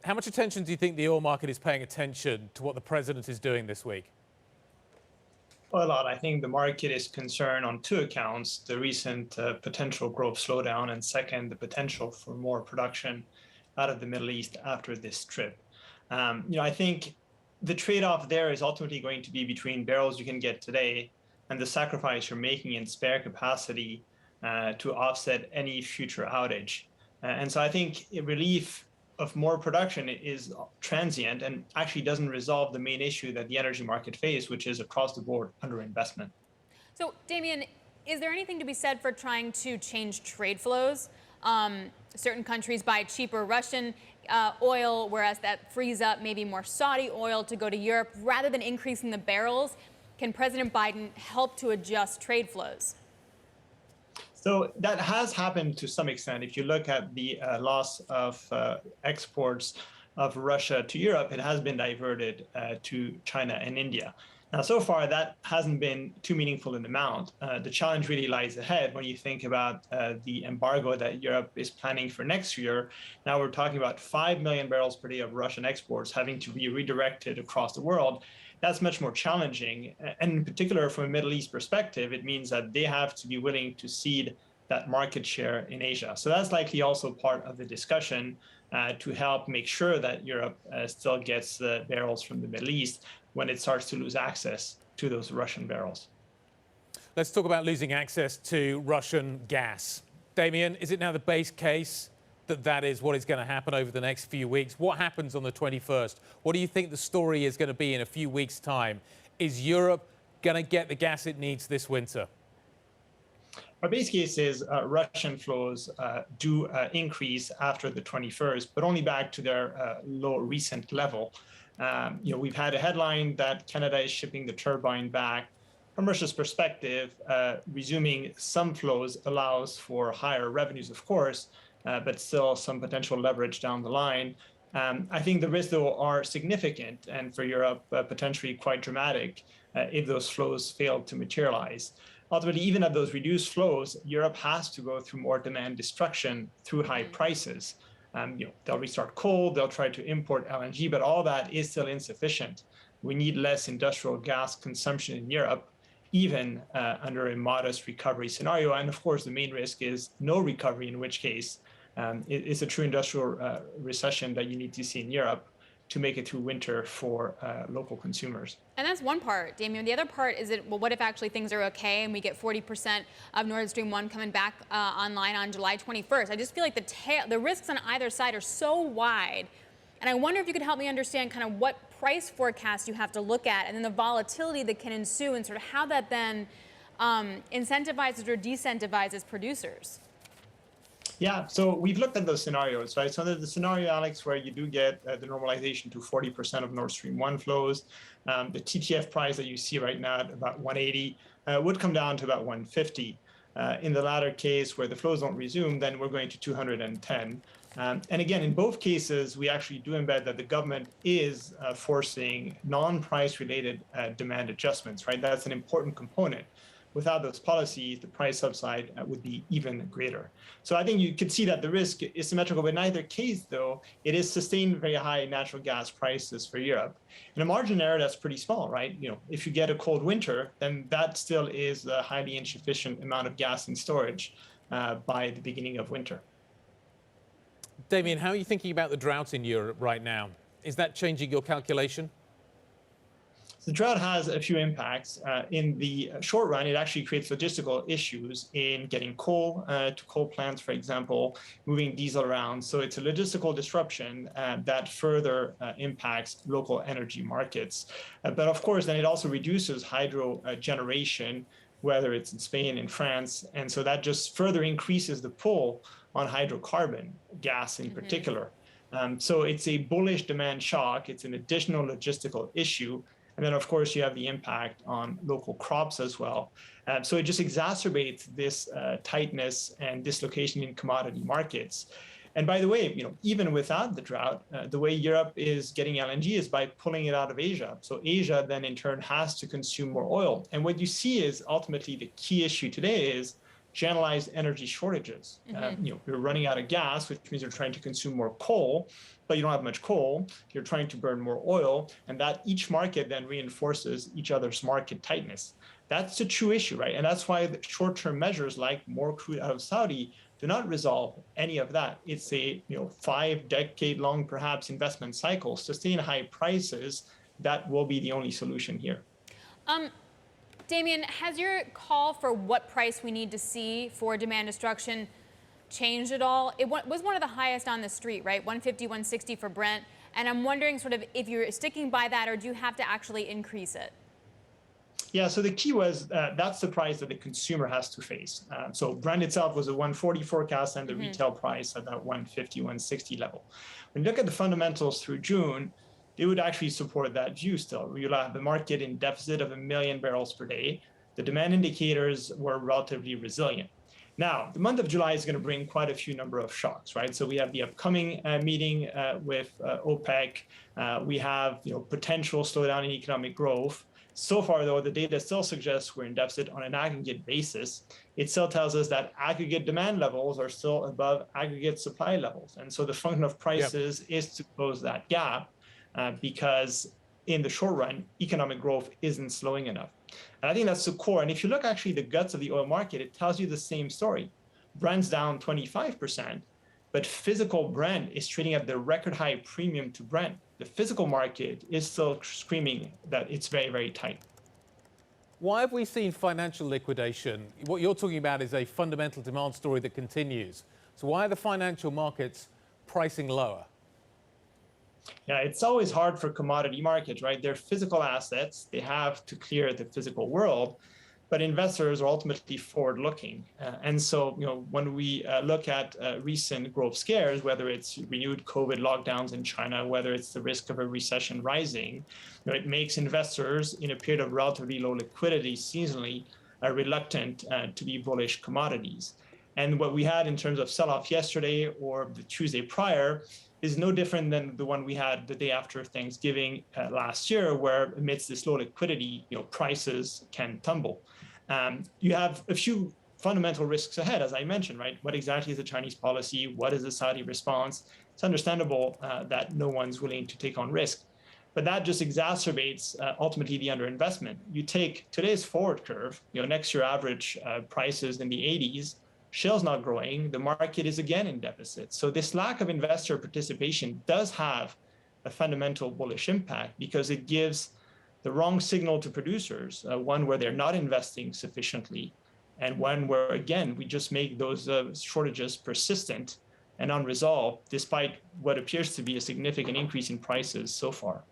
how much attention do you think the oil market is paying attention to what the president is doing this week? Well, a lot. I think the market is concerned on two accounts: the recent potential growth slowdown, and second, the potential for more production out of the Middle East after this trip. I think the trade-off there is ultimately going to be between barrels you can get today and the sacrifice you're making in spare capacity to offset any future outage. And so I think relief of more production is transient and actually doesn't resolve the main issue that the energy market face, which is across the board underinvestment. So, Damien, is there anything to be said for trying to change trade flows? Certain countries buy cheaper Russian oil, whereas that frees up maybe more Saudi oil to go to Europe. Rather than increasing the barrels, can President Biden help to adjust trade flows? So that has happened to some extent. If you look at the loss of exports of Russia to Europe, it has been diverted to China and India. Now, so far, that hasn't been too meaningful in amount. The challenge really lies ahead when you think about the embargo that Europe is planning for next year. Now we're talking about 5 million barrels per day of Russian exports having to be redirected across the world. That's much more challenging. And in particular, from a Middle East perspective, it means that they have to be willing to cede that market share in Asia. So that's likely also part of the discussion to help make sure that Europe still gets the barrels from the Middle East when it starts to lose access to those Russian barrels. Let's talk about losing access to Russian gas. Damien, is it now the base case that that is what is going to happen over the next few weeks? What happens on the 21st? What do you think the story is going to be in a few weeks' time? Is Europe going to get the gas it needs this winter? Our base case is Russian flows do increase after the 21st, but only back to their low recent level. We've had a headline that Canada is shipping the turbine back. From Russia's perspective, resuming some flows allows for higher revenues, of course, but still some potential leverage down the line. I think the risks, though, are significant, and for Europe, potentially quite dramatic if those flows fail to materialize. Ultimately, even at those reduced flows, Europe has to go through more demand destruction through high prices. They'll restart coal, they'll try to import LNG, but all that is still insufficient. We need less industrial gas consumption in Europe, even under a modest recovery scenario. And of course, the main risk is no recovery, in which case it's a true industrial recession that you need to see in Europe to make it through winter for local consumers. And that's one part, Damien. The other part is that, well, what if actually things are okay and we get 40% of Nord Stream 1 coming back online on July 21st? I just feel like the risks on either side are so wide. And I wonder if you could help me understand kind of what price forecast you have to look at and then the volatility that can ensue and sort of how that then incentivizes or decentivizes producers. Yeah, so we've looked at those scenarios, right? So there's the scenario, Alix, where you do get the normalization to 40% of Nord Stream 1 flows. The TTF price that you see right now at about 180 would come down to about 150. In the latter case, where the flows don't resume, then we're going to 210. And again, in both cases, we actually do embed that the government is forcing non-price related demand adjustments, right? That's an important component. Without those policies, the price upside would be even greater. So I think you could see that the risk is symmetrical, but in either case, though, it is sustained very high natural gas prices for Europe. And a margin error that's pretty small, right? If you get a cold winter, then that still is a highly insufficient amount of gas in storage by the beginning of winter. Damien, how are you thinking about the drought in Europe right now? Is that changing your calculation? The drought has a few impacts. In the short run, it actually creates logistical issues in getting coal to coal plants, for example, moving diesel around. So it's a logistical disruption that further impacts local energy markets. But of course, then it also reduces hydro generation, whether it's in Spain and France. And so that just further increases the pull on hydrocarbon gas in particular. So it's a bullish demand shock. It's an additional logistical issue. And then, of course, you have the impact on local crops as well. So it just exacerbates this tightness and dislocation in commodity markets. And by the way, even without the drought, the way Europe is getting LNG is by pulling it out of Asia. So Asia then in turn has to consume more oil. And what you see is ultimately the key issue today is generalized energy shortages. You're running out of gas, which means you're trying to consume more coal, but you don't have much coal. You're trying to burn more oil, and that each market then reinforces each other's market tightness. That's the true issue, right? And that's why the short-term measures like more crude out of Saudi do not resolve any of that. It's a 5-decade-long, perhaps, investment cycle. Sustain high prices, that will be the only solution here. Damien, has your call for what price we need to see for demand destruction changed at all? It was one of the highest on the street, right? 150, 160 for Brent. And I'm wondering sort of if you're sticking by that, or do you have to actually increase it? Yeah, so the key was that's the price that the consumer has to face. So Brent itself was a 140 forecast, and the retail price at that 150, 160 level. When you look at the fundamentals through June, they would actually support that view still. You'll have the market in deficit of 1 million barrels per day. The demand indicators were relatively resilient. Now, the month of July is going to bring quite a few number of shocks, right? So we have the upcoming meeting with OPEC. We have potential slowdown in economic growth. So far, though, the data still suggests we're in deficit on an aggregate basis. It still tells us that aggregate demand levels are still above aggregate supply levels. And so the function of prices is to close that gap because in the short run, economic growth isn't slowing enough. And I think that's the core. And if you look actually the guts of the oil market, it tells you the same story. Brent's down 25%, but physical Brent is trading at the record high premium to Brent. The physical market is still screaming that it's very, very tight. Why have we seen financial liquidation? What you're talking about is a fundamental demand story that continues. So why are the financial markets pricing lower? Yeah, it's always hard for commodity markets, right? They're physical assets. They have to clear the physical world, but investors are ultimately forward-looking. And so, when we look at recent growth scares, whether it's renewed COVID lockdowns in China, whether it's the risk of a recession rising, it makes investors in a period of relatively low liquidity seasonally reluctant to be bullish commodities. And what we had in terms of sell-off yesterday or the Tuesday prior is no different than the one we had the day after Thanksgiving last year, where amidst this low liquidity, prices can tumble. You have a few fundamental risks ahead, as I mentioned, right? What exactly is the Chinese policy? What is the Saudi response? It's understandable that no one's willing to take on risk, but that just exacerbates ultimately the underinvestment. You take today's forward curve, next year average prices in the 80s, shale's not growing, the market is again in deficit. So this lack of investor participation does have a fundamental bullish impact because it gives the wrong signal to producers, one where they're not investing sufficiently, and one where, again, we just make those shortages persistent and unresolved, despite what appears to be a significant increase in prices so far.